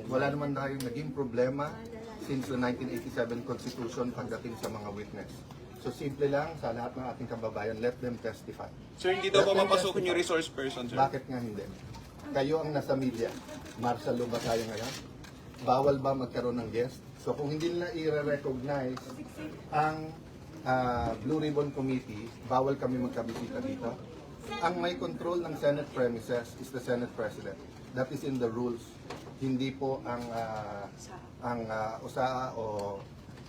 Wala naman tayong naging problema since the 1987 Constitution pagdating sa mga witness. So simple lang sa lahat ng ating kababayan, let them testify. Sir, hindi daw po mapasukin yung resource person, sir. Bakit nga hindi? Kayo ang nasa media. Martial law ba tayo ngayon? Bawal ba magkaroon ng guest? So kung hindi nila i-recognize ang Blue Ribbon Committee, bawal kami magkabisita dito. Ang may control ng Senate premises is the Senate President. That is in the rules. Hindi po ang USAA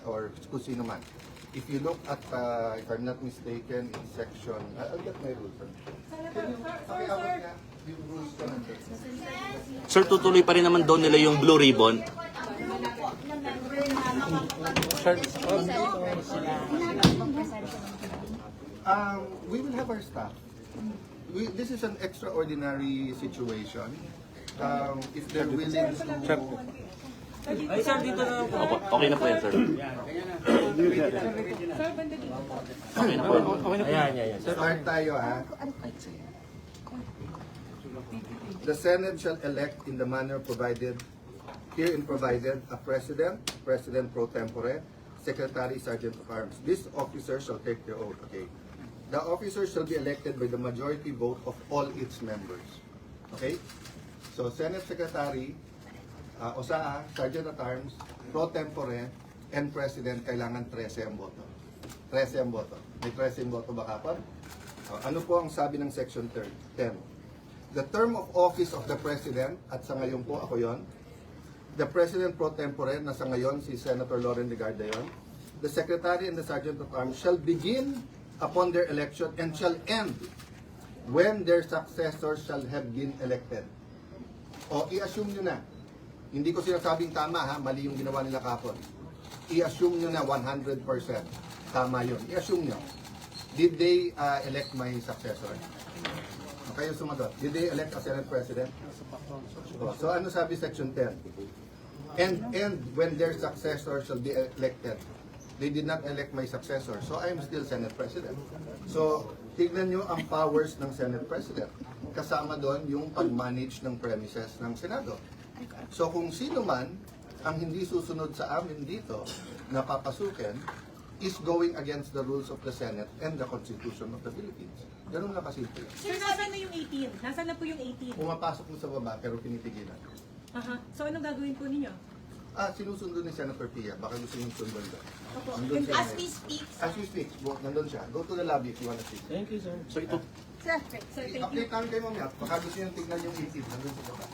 or kung sino man. If you look at, if I'm not mistaken, in section, I'll get my rules. Yung rules ko nandun. Sir, tutuloy pa rin naman daw nila yung Blue Ribbon. We will have our staff. This is an extraordinary situation. If they're willing to... Ay, sir, dito na po. Opo, okay na po yan, sir. Okay na po. Ayan. Start tayo, ha? The Senate shall elect in the manner provided, herein provided, a President, President pro tempore, Secretary, Sergeant of Arms. This officer shall take their oath, okay? The officer shall be elected by the majority vote of all its members. Okay? So, Senate Secretary, OSAA, Sergeant at Arms, pro tempore, and President, kailangan 13 ang boto. 13 ang boto. May 13 boto ba kapag? Ano po ang sabi ng Section 10? The term of office of the President, at sa ngayon po ako yon, the President pro tempore, na sa ngayon si Senator Loren Legarda yon, the Secretary and the Sergeant of Arms shall begin upon their election and shall end when their successors shall have been elected. O i-assume nyo na, hindi ko sinasabing tama ha, mali yung ginawa nila kapon. I-assume nyo na 100% tama yun. I-assume nyo. Did they elect my successor? Kayo sumagot. Did they elect a Senate President? So ano sabi Section 10? And when their successor shall be elected. They did not elect my successor. So I am still Senate President. So tignan nyo ang powers ng Senate President. Kasama doon yung pag-manage ng premises ng Senado. So kung sino man ang hindi susunod sa amin dito na papasukin is going against the rules of the Senate and the Constitution of the Philippines. Ganun na kasimple. Sir, nasaan na yung 18? Nasaan na po yung 18? Pumapasok mo sa baba pero pinitigilan. Aha. So anong gagawin po ninyo? Sinusundo ni Senator Pia. Baka gusto nyo sundan doon. Opo. Nandun siya As ngayon. we speak. As we speak, nandun siya. Go to the lobby if you wanna see. Thank you, sir. So ito, Sir, thank you. Update namin kayo mamaya. Baka gusto nyo tignan yung 18. Nandun sa baba.